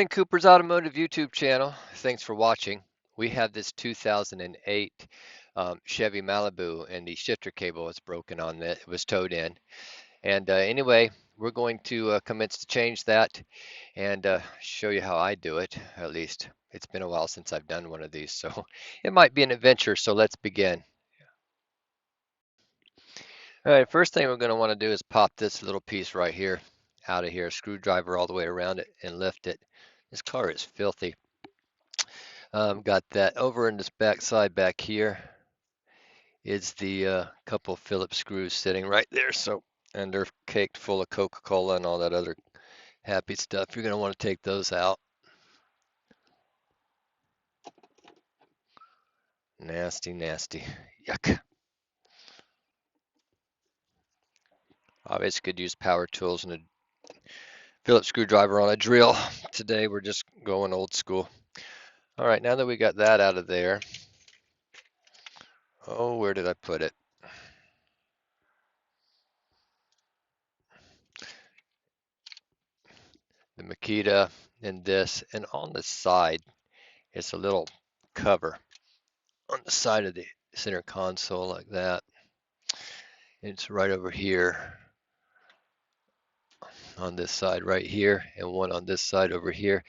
morning, Cooper's Automotive YouTube channel. Thanks for watching. We have this 2008 Chevy Malibu, and the shifter cable is broken on it. It was towed in. And anyway, we're going to commence to change that and show you how I do it. At least it's been a while since I've done one of these, so it might be an adventure. So let's begin. All right, first thing we're going to want to do is pop this little piece right here out of here, screwdriver all the way around it and lift it. This car is filthy. Got that over in this back side back here is the couple Phillips screws sitting right there. So, and they're caked full of Coca-Cola and all that other happy stuff. You're going to want to take those out. Nasty, nasty. Yuck. Obviously could use power tools and a Phillips screwdriver on a drill. Today we're just going old school. All right, now that we got that out of there, oh, where did I put it? The Makita and this, and on the side, it's a little cover on the side of the center console like that. It's right over here on this side right here, and one on this side over here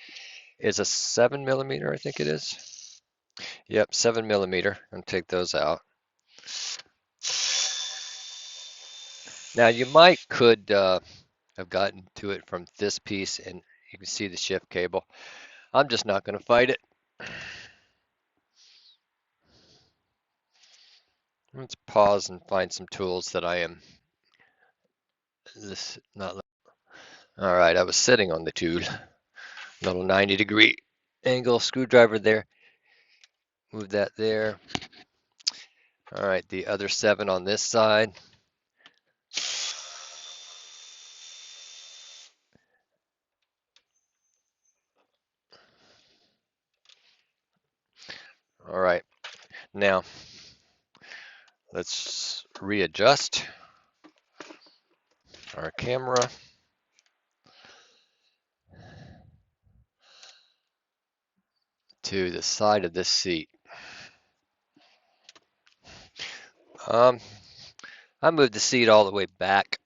is a 7mm, I think it is. Yep, 7mm. I'm gonna take those out. Now you could have gotten to it from this piece, and you can see the shift cable. I'm just not going to fight it. Let's pause and find some tools that I am not. All right, I was sitting on the tool. Little 90-degree angle screwdriver there. Move that there. All right, the other 7 on this side. All right, now let's readjust our camera. To the side of this seat. I moved the seat all the way back,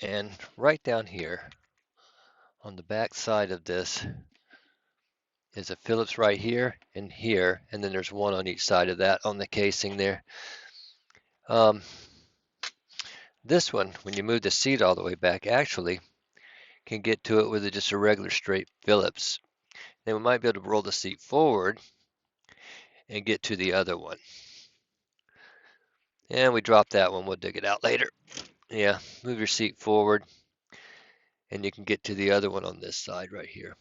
and right down here on the back side of this is a Phillips right here, and then there's one on each side of that on the casing there. This one, when you move the seat all the way back, actually can get to it with just a regular straight Phillips. Then we might be able to roll the seat forward and get to the other one. And we drop that one, we'll dig it out later. Yeah, move your seat forward and you can get to the other one on this side right here.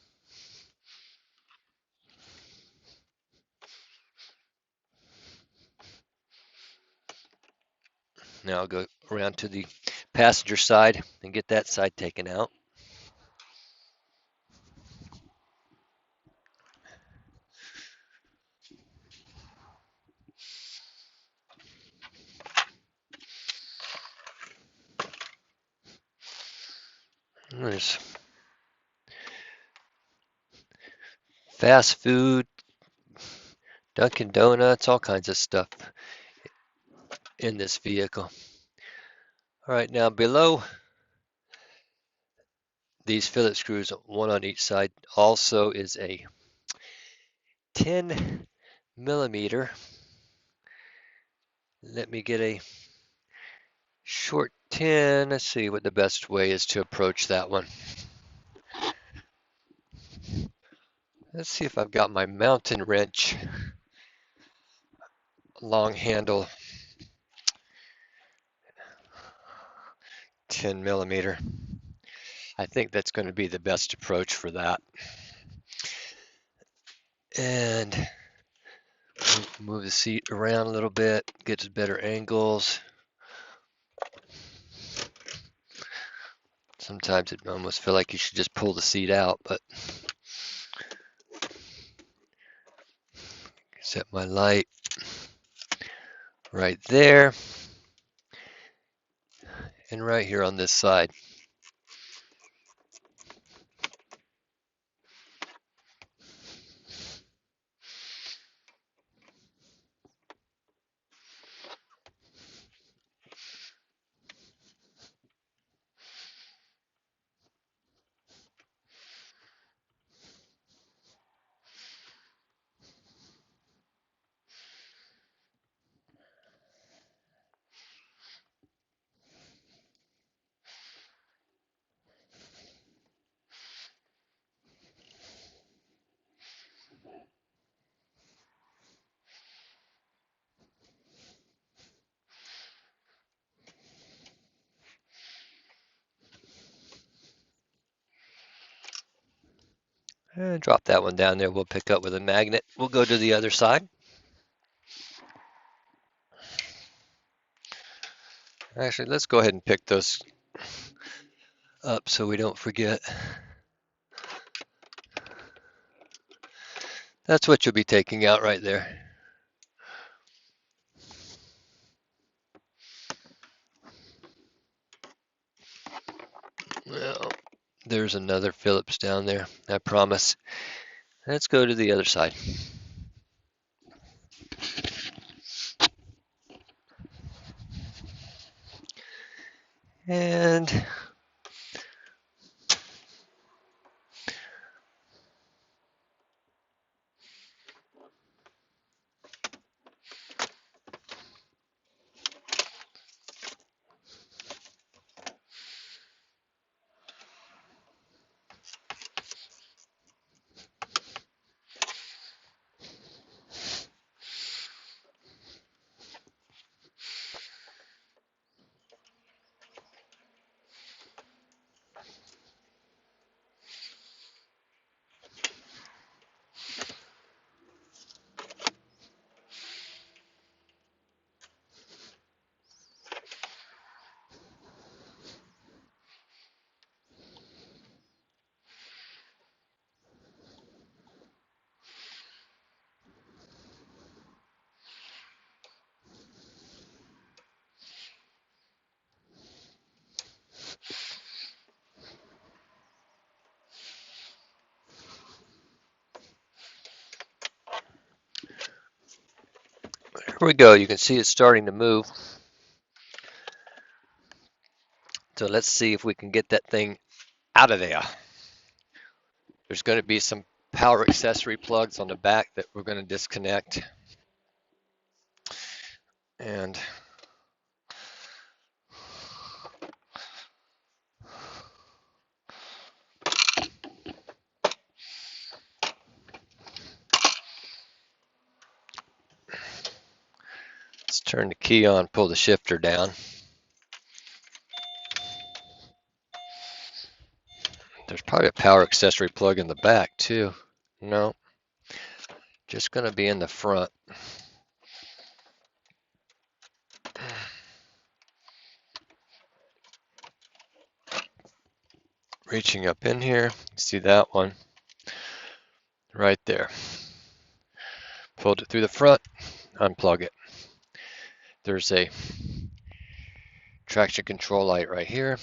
Now I'll go around to the passenger side and get that side taken out. There's fast food, Dunkin' Donuts, all kinds of stuff in this vehicle. All right, now below these Phillips screws, one on each side, also is a 10mm. Let me get a short 10. Let's see what the best way is to approach that one. Let's see if I've got my mountain wrench, long handle, 10mm. I think that's going to be the best approach for that. And move the seat around a little bit, get to better angles. Sometimes it almost feel like you should just pull the seat out, but set my light right there and right here on this side. And drop that one down there. We'll pick up with a magnet. We'll go to the other side. Actually, let's go ahead and pick those up so we don't forget. That's what you'll be taking out right there. Well, there's another Phillips down there, I promise. Let's go to the other side. And here we go. You can see it's starting to move. So let's see if we can get that thing out of there. There's going to be some power accessory plugs on the back that we're going to disconnect. And let's turn the key on, pull the shifter down. There's probably a power accessory plug in the back too. No, just going to be in the front. Reaching up in here, see that one right there. Pulled it through the front, unplug it. There's a traction control light right here.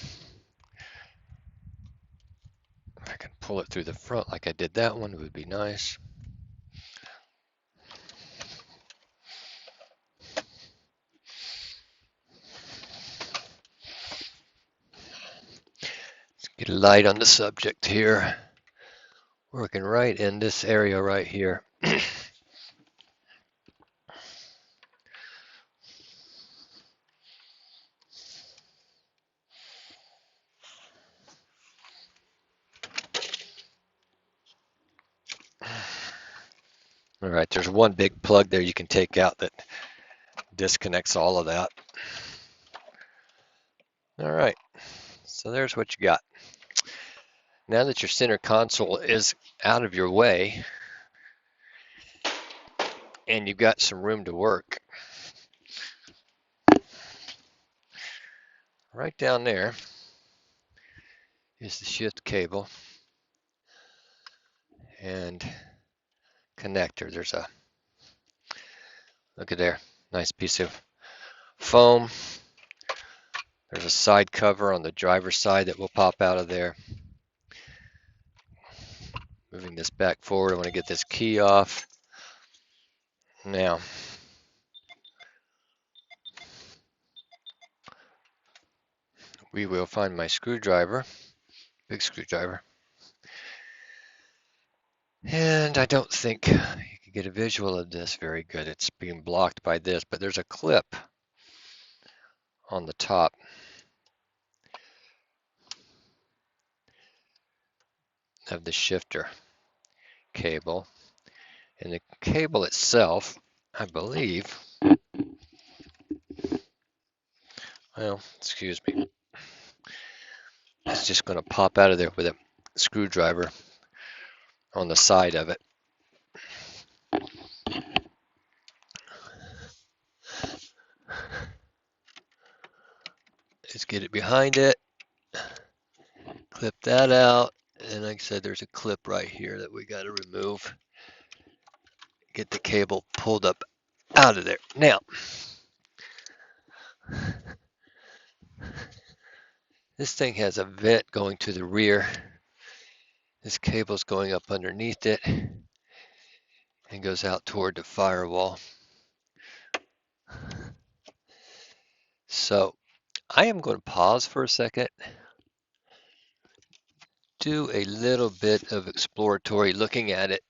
If I can pull it through the front like I did that one, it would be nice. Let's get a light on the subject here. Working right in this area right here. All right, there's one big plug there you can take out that disconnects all of that. All right, so there's what you got. Now that your center console is out of your way and you've got some room to work, right down there is the shift cable and connector. There's a, look at there, nice piece of foam. There's a side cover on the driver's side that will pop out of there. Moving this back forward, I want to get this key off. Now, we will find my screwdriver, big screwdriver. And I don't think you can get a visual of this very good. It's being blocked by this, but there's a clip on the top. Of the shifter cable. And the cable itself, I believe, well, excuse me, it's just going to pop out of there with a screwdriver on the side of it. Let's get it behind it, clip that out, and like I said, there's a clip right here that we got to remove. Get the cable pulled up out of there. Now, this thing has a vent going to the rear. This cable's going up underneath it and goes out toward the firewall. So I am going to pause for a second, do a little bit of exploratory looking at it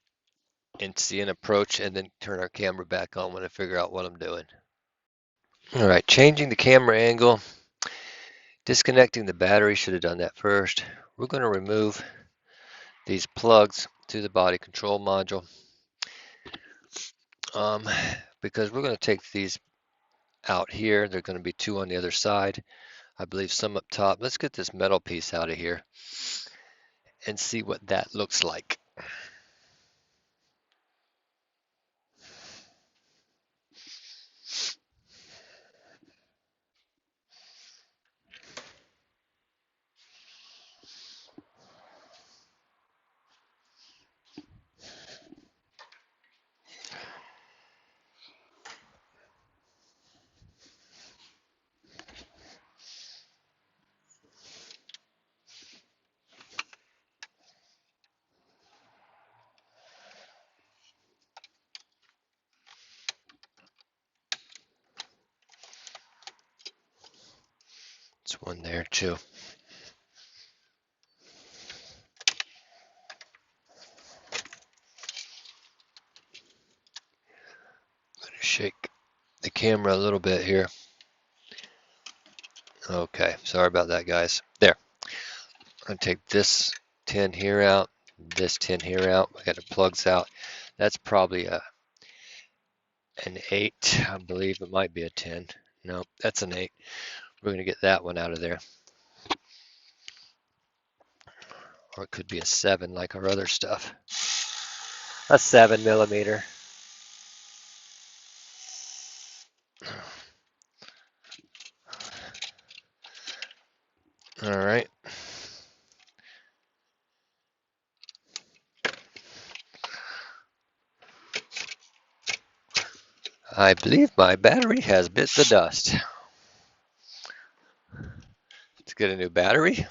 and see an approach, and then turn our camera back on when I figure out what I'm doing. All right, changing the camera angle, disconnecting the battery, should have done that first. We're going to remove these plugs to the body control module because we're going to take these out here. There are going to be two on the other side. I believe some up top. Let's get this metal piece out of here and see what that looks like. There's one there too. I'm going to shake the camera a little bit here. Okay, sorry about that, guys. There. I'm going to take this tin here out, this tin here out. I got the plugs out. That's probably an 8. I believe it might be a 10. No, that's an 8. We're going to get that one out of there. Or it could be a 7 like our other stuff. A 7mm. All right. I believe my battery has bit the dust. Let's get a new battery.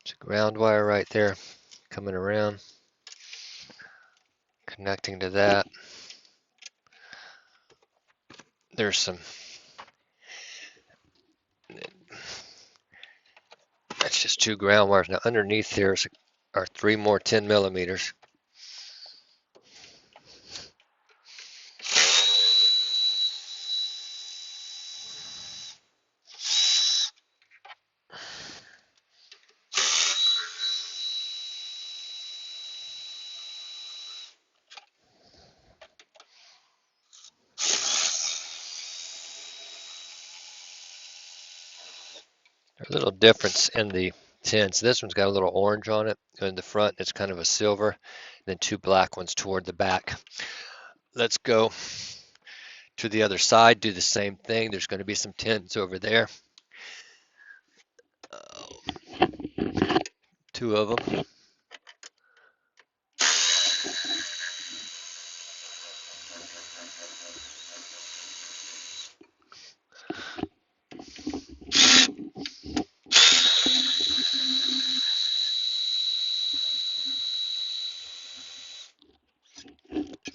There's a ground wire right there coming around, connecting to that. There's some, that's just 2 ground wires. Now underneath here are 3 more 10mm. There's a little difference in the tints. This one's got a little orange on it. In the front, it's kind of a silver. And then 2 black ones toward the back. Let's go to the other side, do the same thing. There's going to be some tints over there. 2 of them.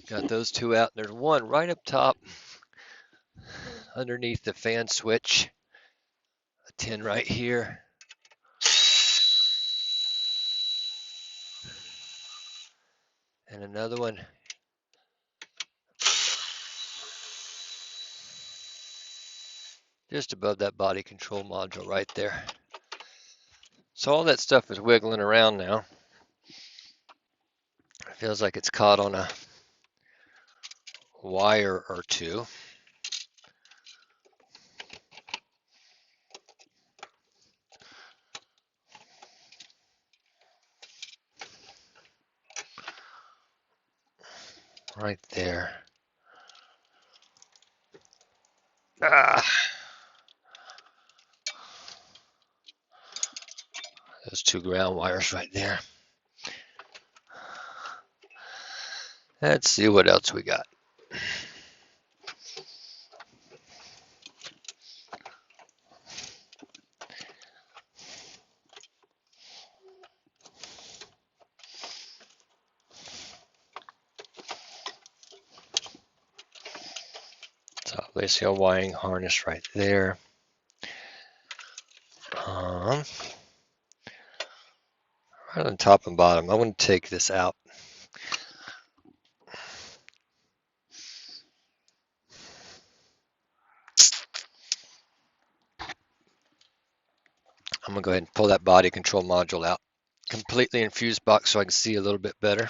Got those 2 out. There's one right up top underneath the fan switch. A tin right here. And another one just above that body control module right there. So all that stuff is wiggling around now. It feels like it's caught on a wire or two. Right there. Ah, those two ground wires right there. Let's see what else we got. So obviously a wiring harness right there. Right on top and bottom. I want to take this out. I'm gonna go ahead and pull that body control module out completely in fuse box so I can see a little bit better.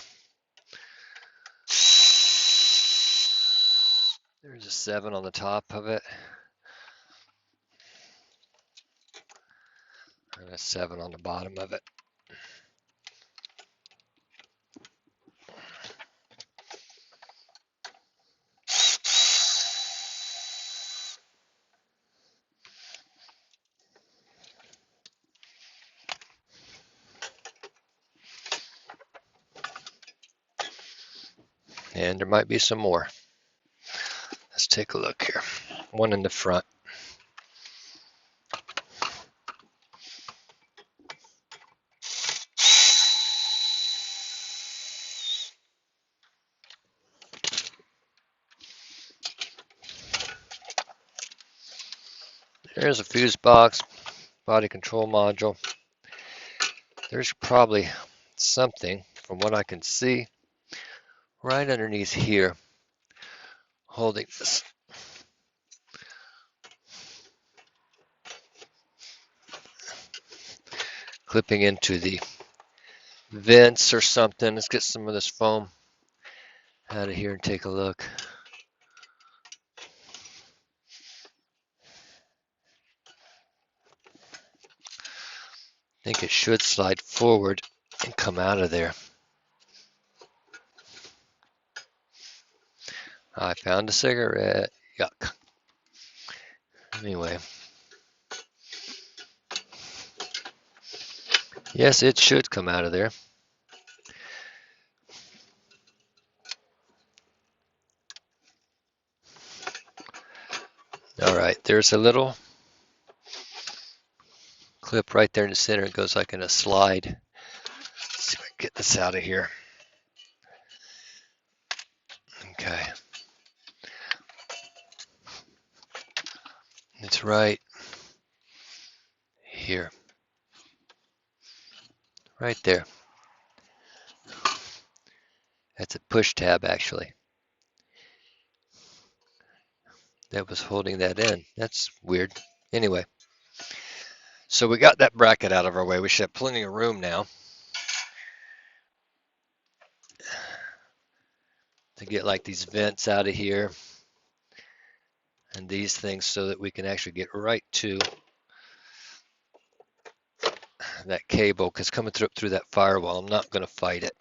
There's a 7 on the top of it. And a 7 on the bottom of it. And there might be some more. Let's take a look here. One in the front. There's a fuse box, body control module. There's probably something, from what I can see, right underneath here, holding this. Clipping into the vents or something. Let's get some of this foam out of here and take a look. I think it should slide forward and come out of there. I found a cigarette. Yuck. Anyway. Yes, it should come out of there. All right, there's a little clip right there in the center. It goes like in a slide. Let's see if I can get this out of here. Okay. It's right here. Right there. That's a push tab, actually. That was holding that in. That's weird. Anyway, so we got that bracket out of our way. We should have plenty of room now to get like these vents out of here and these things so that we can actually get right to that cable, because coming through that firewall, I'm not going to fight it.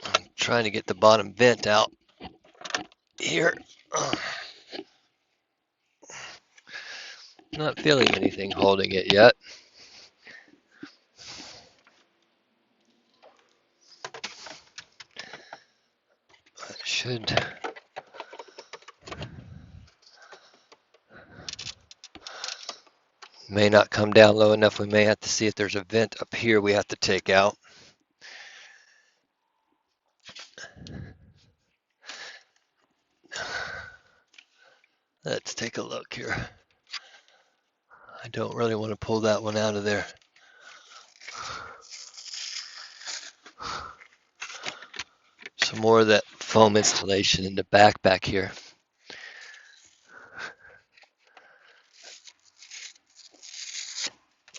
I'm trying to get the bottom vent out here. Not feeling anything holding it yet. It should. May not come down low enough. We may have to see if there's a vent up here we have to take out. Let's take a look here. I don't really want to pull that one out of there. Some more of that foam insulation in the back here.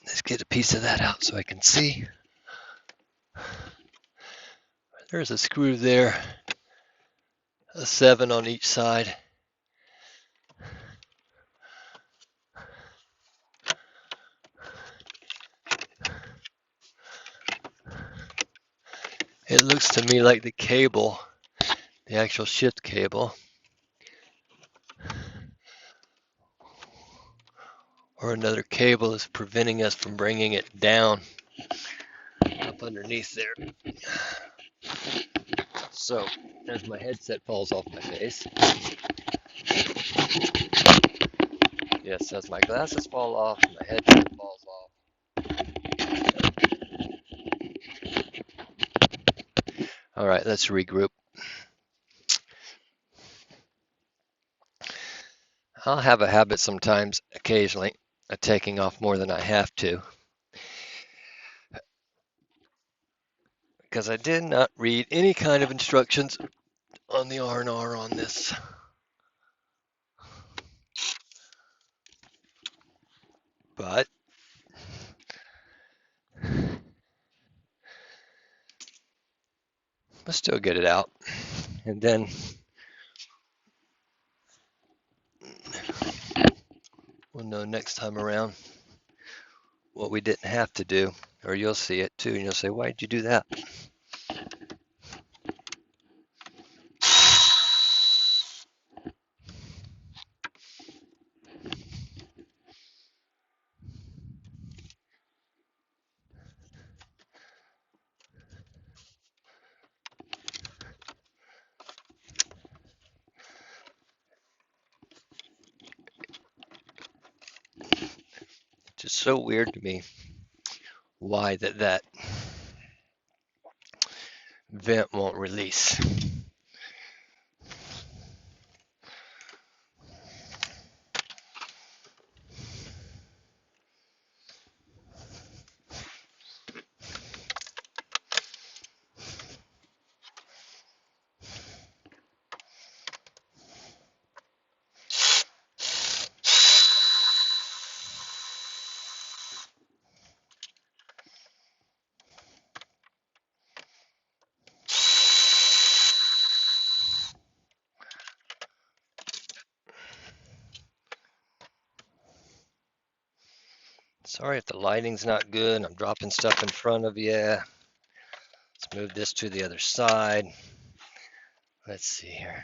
Let's get a piece of that out so I can see. There's a screw there, a 7 on each side. It looks to me like the cable, the actual shift cable, or another cable is preventing us from bringing it down up underneath there. So, as my headset falls off my face, yes, as my glasses fall off, my headset falls off. All right, let's regroup. I'll have a habit sometimes, occasionally, of taking off more than I have to, because I did not read any kind of instructions on the R&R on this. But let's still get it out, and then we'll know next time around what we didn't have to do, or you'll see it too, and you'll say, why did you do that? It's just so weird to me why that vent won't release. Sorry if the lighting's not good. I'm dropping stuff in front of you. Let's move this to the other side. Let's see here.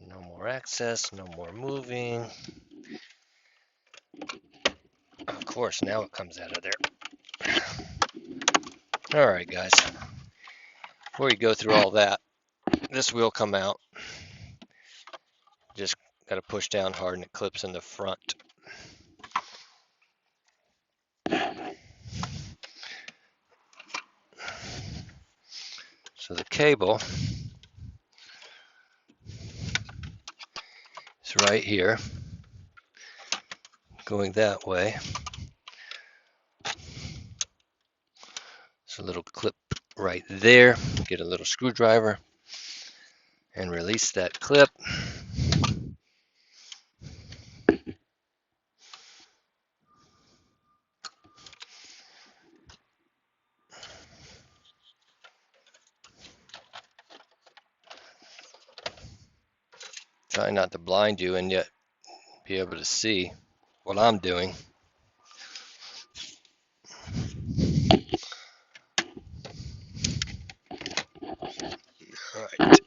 No more access, no more moving. Of course, now it comes out of there. All right, guys. Before you go through all that, this will come out. Just got to push down hard and it clips in the front. So the cable is right here, going that way. So a little clip right there. Get a little screwdriver and release that clip. Try not to blind you and yet be able to see what I'm doing. All right.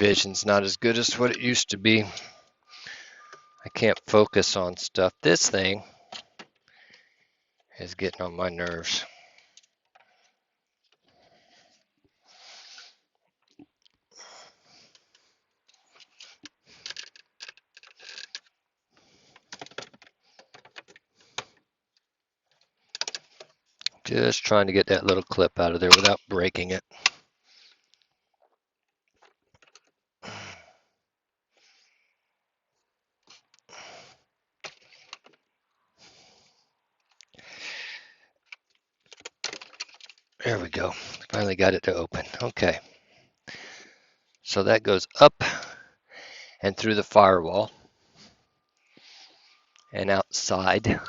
vision's not as good as what it used to be. I can't focus on stuff. This thing is getting on my nerves. Just trying to get that little clip out of there without breaking it. There we go. Finally got it to open. Okay. So that goes up and through the firewall and outside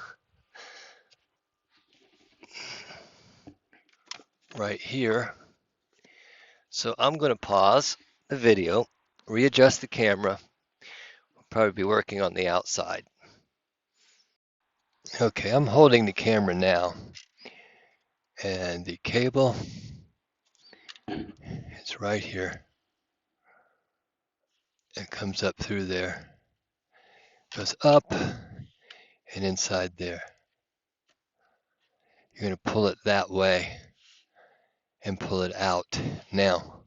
right here. So I'm going to pause the video, readjust the camera. I'll probably be working on the outside. Okay, I'm holding the camera now, and the cable is right here. It comes up through there, goes up and inside there. You're going to pull it that way and pull it out. Now,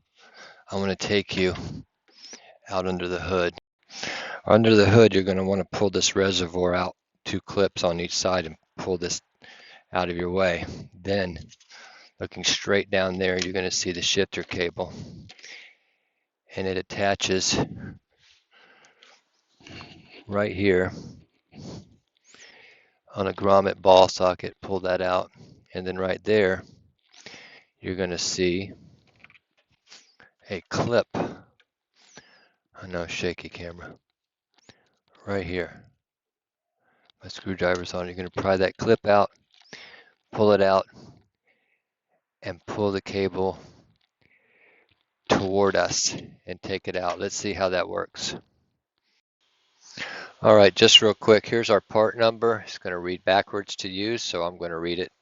I want to take you out under the hood. Under the hood, you're going to want to pull this reservoir out, 2 clips on each side, and pull this out of your way. Then, looking straight down there, you're going to see the shifter cable, and it attaches right here on a grommet ball socket. Pull that out, and then right there, you're going to see a clip. I know, shaky camera. Right here. My screwdriver's on. You're going to pry that clip out, pull it out, and pull the cable toward us and take it out. Let's see how that works. All right, just real quick, here's our part number. It's going to read backwards to you, so I'm going to read it.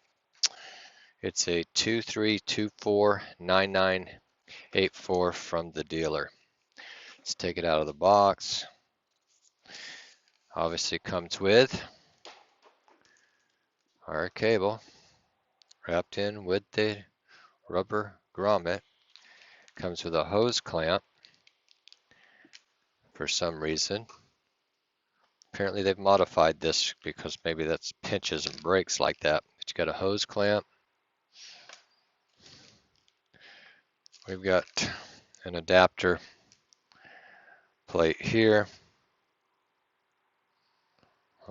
It's a 23249984 from the dealer. Let's take it out of the box. Obviously comes with our cable wrapped in with the rubber grommet. Comes with a hose clamp for some reason. Apparently they've modified this because maybe that's pinches and breaks like that. But you got a hose clamp. We've got an adapter plate here,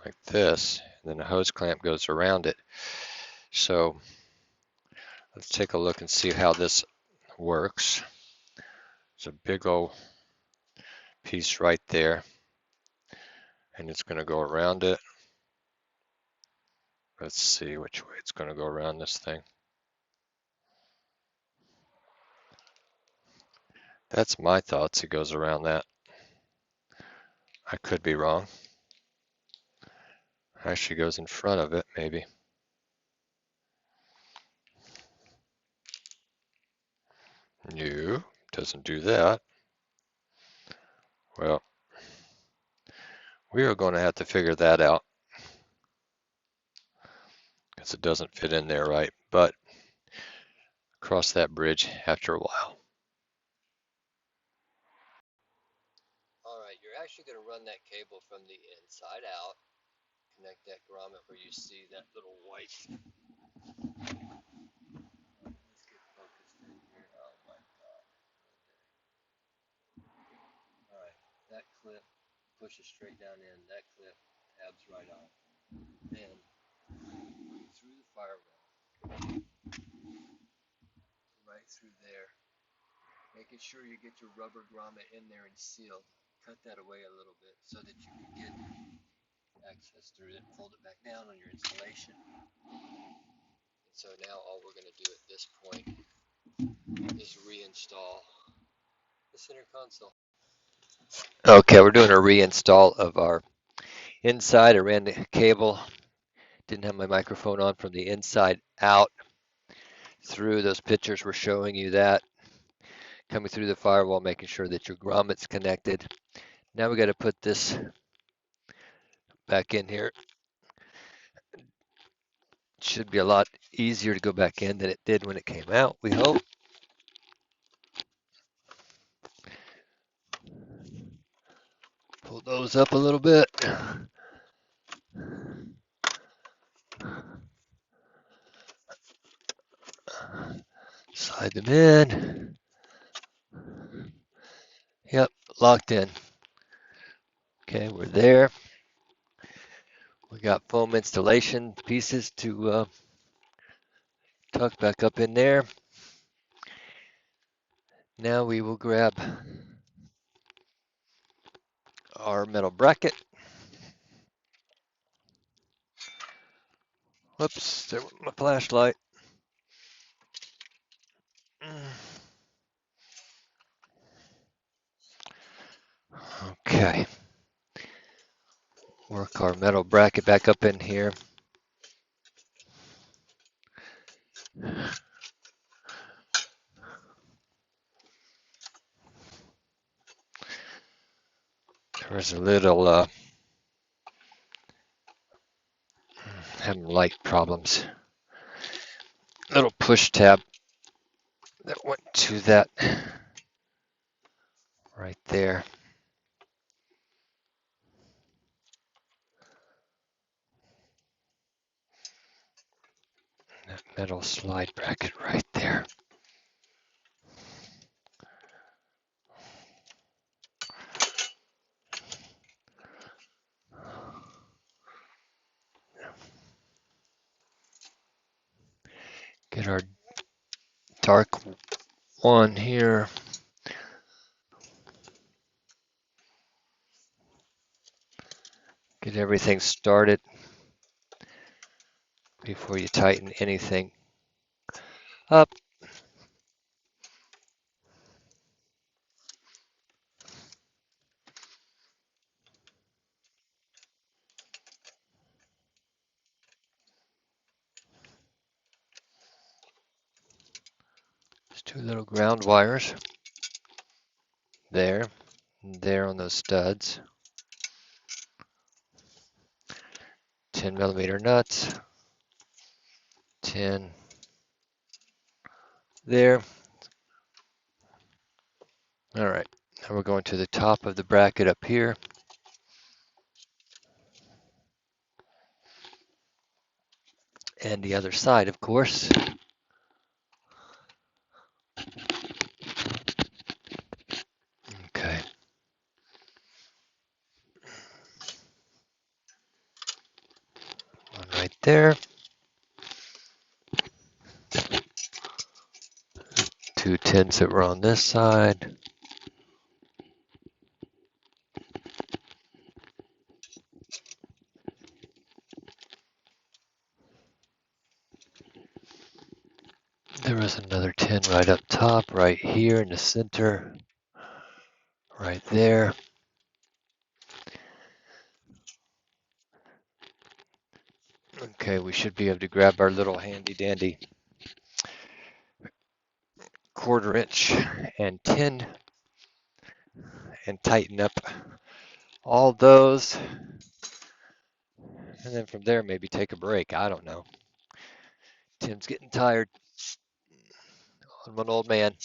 like this, and then the hose clamp goes around it. So let's take a look and see how this works. There's a big old piece right there, and it's going to go around it. Let's see which way it's going to go around this thing. That's my thoughts. It goes around that. I could be wrong. Actually goes in front of it, maybe. No, doesn't do that. Well, we are going to have to figure that out because it doesn't fit in there right, but cross that bridge after a while. All right, you're actually going to run that cable from the inside out. Connect that grommet where you see that little white. Let's get focused in here. Oh my God. Okay. All right, that clip pushes straight down in. That clip tabs right on. Then through the firewall, right through there, making sure you get your rubber grommet in there and sealed. Cut that away a little bit so that you can get access through it. Fold it back down on your installation. And so now all we're going to do at this point is reinstall the center console. Okay, we're doing a reinstall of our inside. I ran the cable, didn't have my microphone on, from the inside out through. Those pictures were showing you that. coming through the firewall, making sure that your grommet's connected. Now we got to put this back in here. It should be a lot easier to go back in than it did when it came out, we hope. Pull those up a little bit. Slide them in. Yep, locked in. Okay, we're there. We got foam installation pieces to tuck back up in there. Now we will grab our metal bracket. Whoops, there went my flashlight. Okay. Work our metal bracket back up in here. There's a little having light problems. Little push tab that went to that right there. That metal slide bracket right there. Get our dark one here. Get everything started before you tighten anything up. There's two little ground wires there, and there on those studs. 10mm nuts. 10 there. All right, now we're going to the top of the bracket up here. And the other side, of course. Okay. One right there. Two tins that were on this side. There was another tin right up top, right here in the center, right there. Okay, we should be able to grab our little handy dandy 1/4 inch and tin and tighten up all those. And then from there, maybe take a break. I don't know. Tim's getting tired. I'm an old man.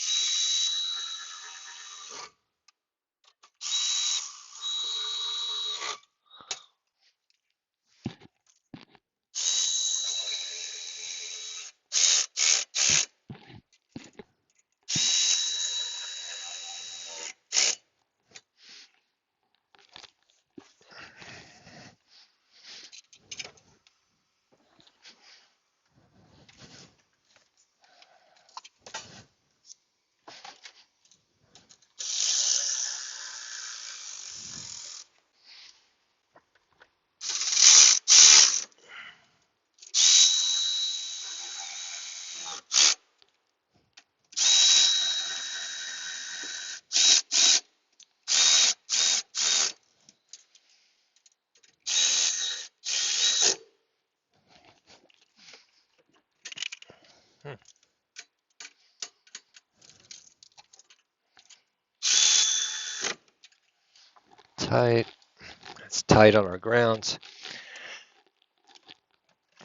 tight. It's tight on our grounds.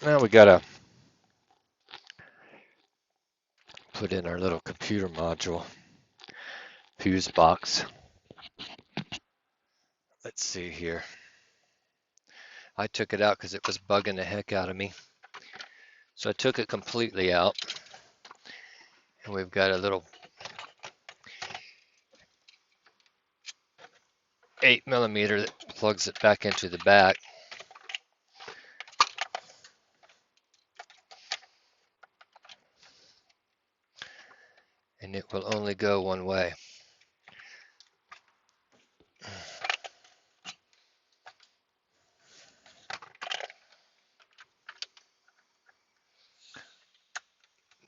Now we gotta put in our little computer module fuse box. Let's see here. I took it out because it was bugging the heck out of me. So I took it completely out. And we've got a little 8mm that plugs it back into the back. And it will only go one way.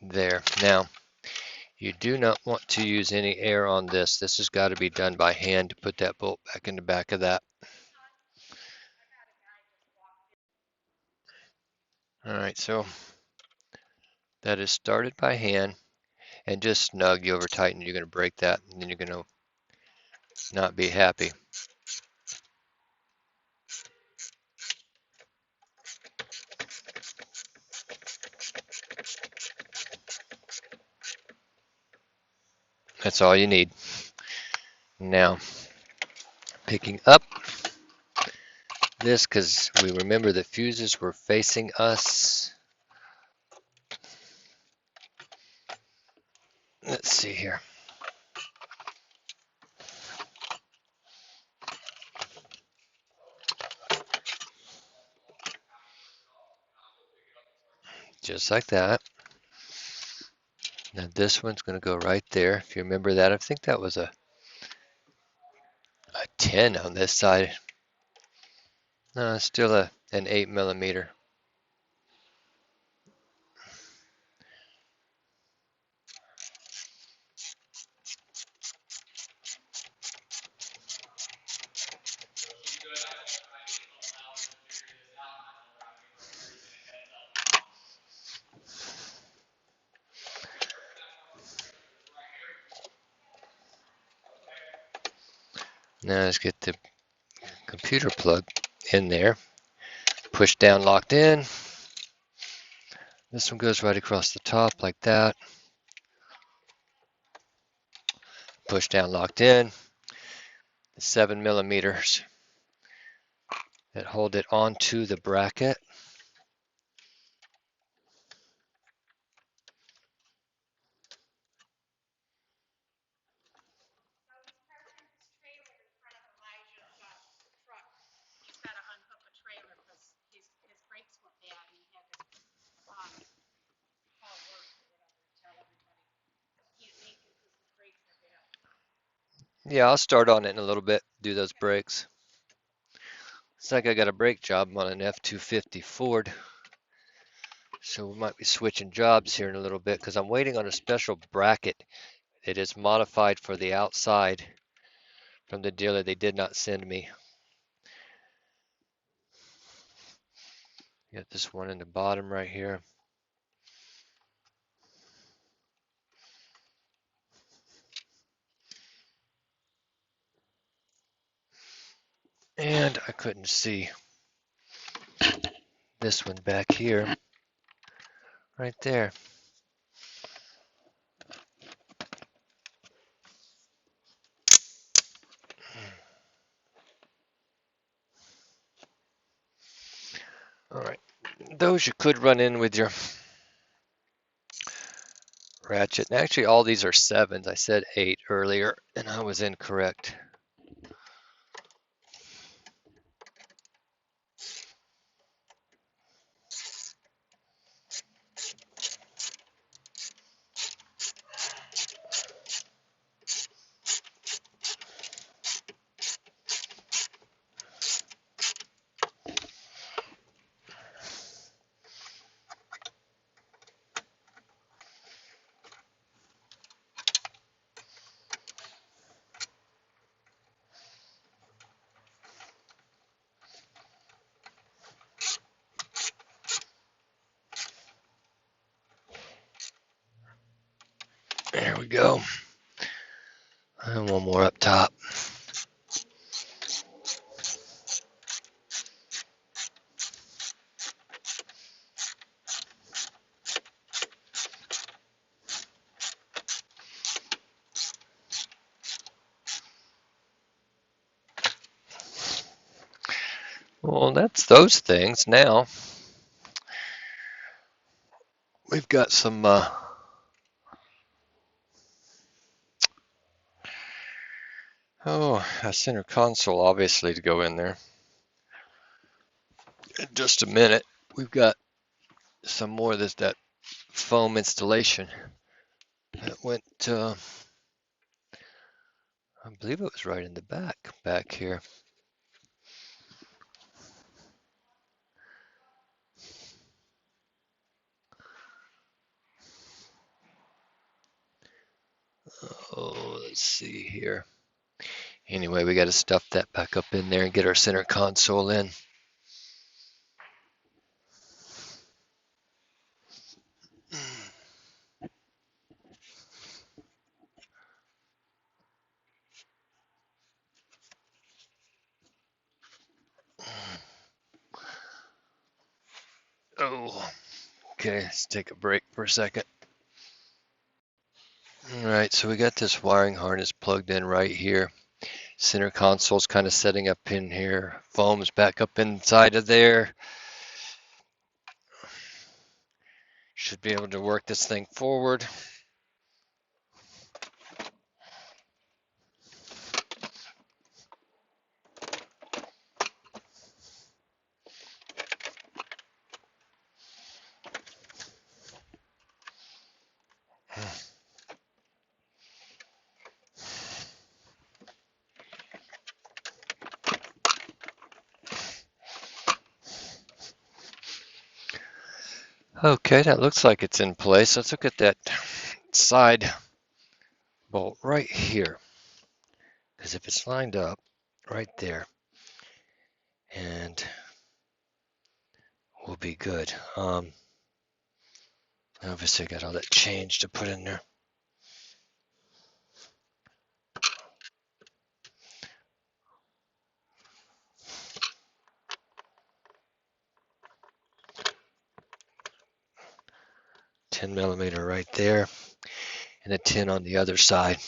There. Now, you do not want to use any air on this. This has got to be done by hand to put that bolt back in the back of that. All right, so that is started by hand, and just snug. You over tighten, you're going to break that, and then you're going to not be happy. That's all you need. Now, picking up this, because we remember the fuses were facing us. Let's see here. Just like that. Now this one's going to go right there. If you remember that, I think that was a 10 on this side. No, it's still an 8mm. Now let's get the computer plug in there. Push down, locked in. This one goes right across the top like that. Push down, locked in. 7mm that hold it onto the bracket. Yeah, I'll start on it in a little bit, do those brakes. Looks like I got a brake job on an F-250 Ford. So we might be switching jobs here in a little bit because I'm waiting on a special bracket. It is modified for the outside from the dealer they did not send me. Got this one in the bottom right here. And I couldn't see this one back here, right there. All right, those you could run in with your ratchet. And actually, all these are 7s. I said 8 earlier, and I was incorrect. There we go. And one more up top. Well, that's those things. Now we've got some a center console obviously to go in there. In just a minute, we've got some more of that foam installation that went, I believe it was right in the back here. Oh, let's see here. Anyway, we got to stuff that back up in there and get our center console in. Oh, okay, let's take a break for a second. All right, so we got this wiring harness plugged in right here. Center console's kind of setting up in here. Foam's back up inside of there. Should be able to work this thing forward. Okay, that looks like it's in place. Let's look at that side bolt right here. Because if it's lined up right there, and we'll be good. Obviously got all that change to put in there. $10mm right there, and a 10 on the other side.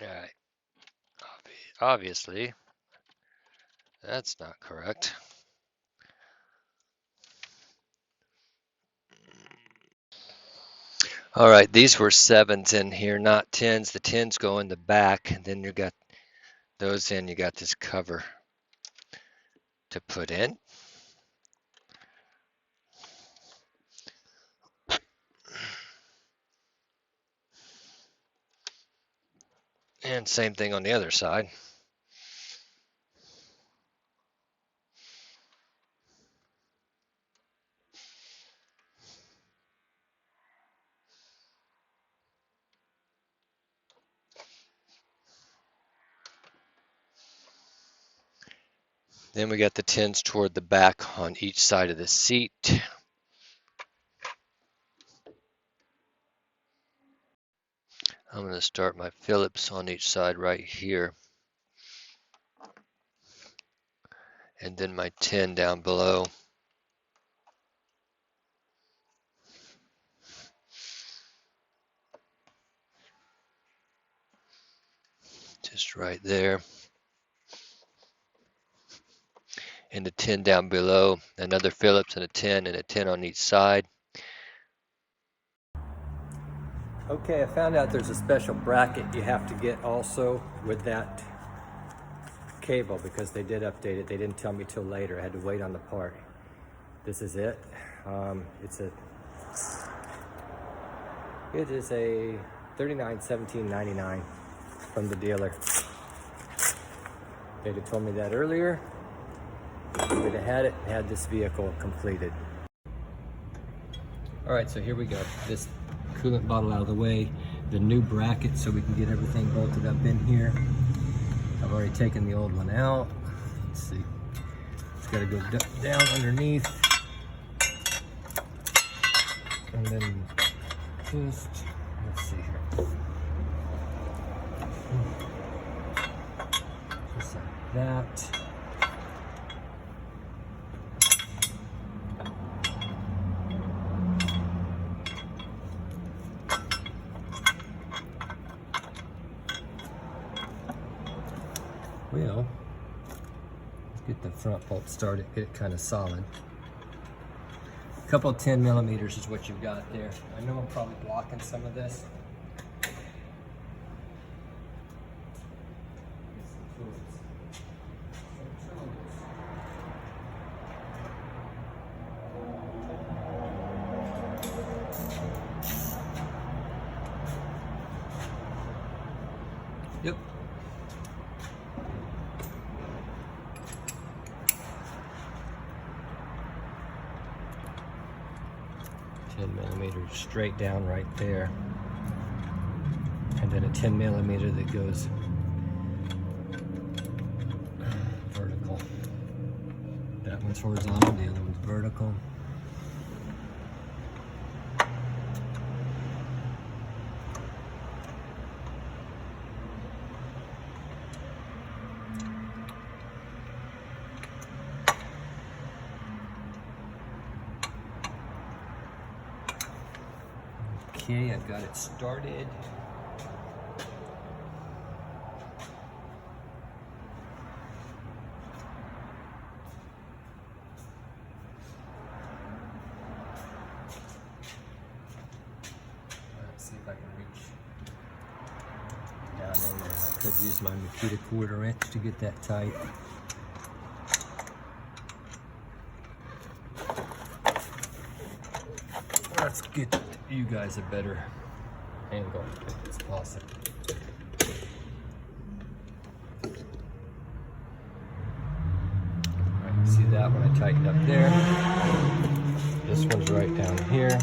All right. Obviously, that's not correct. All right, these were 7s in here, not 10s. The 10s go in the back, and then you got those in. You got this cover to put in. And same thing on the other side. Then we got the 10s toward the back on each side of the seat. I'm going to start my Phillips on each side right here. And then my 10 down below. Just right there. And the 10 down below, another Phillips and a 10 on each side. Okay, I found out there's a special bracket you have to get also with that cable because they did update it. They didn't tell me till later. I had to wait on the part. This is it. It is a $39.17.99 from the dealer. They'd have told me that earlier. We'd have had this vehicle completed. All right, so here we go. This coolant bottle out of the way, the new bracket so we can get everything bolted up in here. I've already taken the old one out. Let's see. It's got to go down underneath. And then just, let's see here. Just like that. Well, let's get the front bolt started, get it kind of solid. A couple of 10 millimeters is what you've got there. I know I'm probably blocking some of this. Yep. $10mm straight down right there, and then a 10mm that goes vertical. That one's horizontal, the other one's vertical. Okay, I've got it started. Let's see if I can reach down in there. I could use my Makita 1/4 inch to get that tight. Let's get you guys a better angle if it's possible. Alright, see that one I tightened up there. This one's right down here.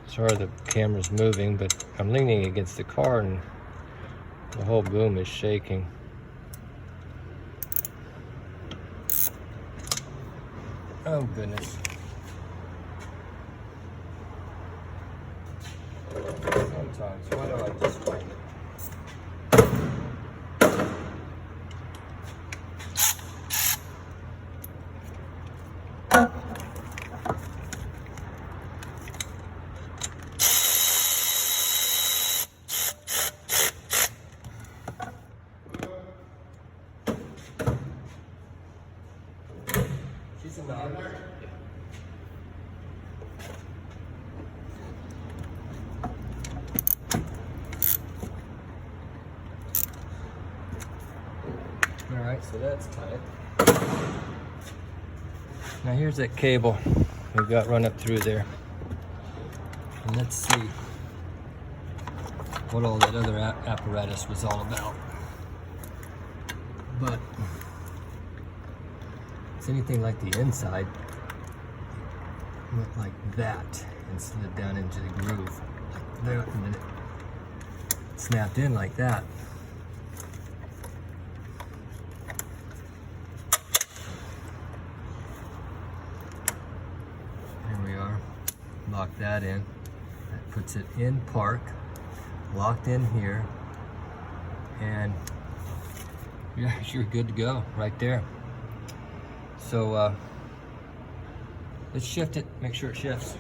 Sorry the camera's moving, but I'm leaning against the car and the whole boom is shaking. Oh goodness. Sometimes, why do I just find it? She's a dog. Alright, so that's tight. Now here's that cable we've got run up through there. And let's see what all that other apparatus was all about. But it's anything like the inside, went like that and slid down into the groove like there, and then it snapped in like that. Here we are, lock that in. That puts it in park, locked in here, and yeah, you're good to go right there. So let's shift it, make sure it shifts.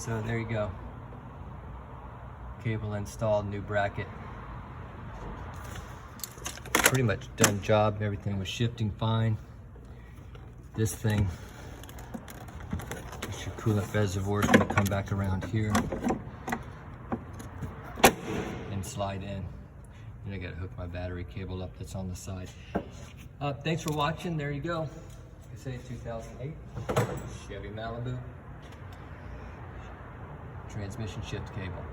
So there you go. Cable installed, new bracket. Pretty much done job. Everything was shifting fine. This thing, this your coolant reservoir is going to come back around here and slide in. And I got to hook my battery cable up that's on the side. Thanks for watching. There you go. Like I say, 2008 Chevy Malibu transmission shift cable.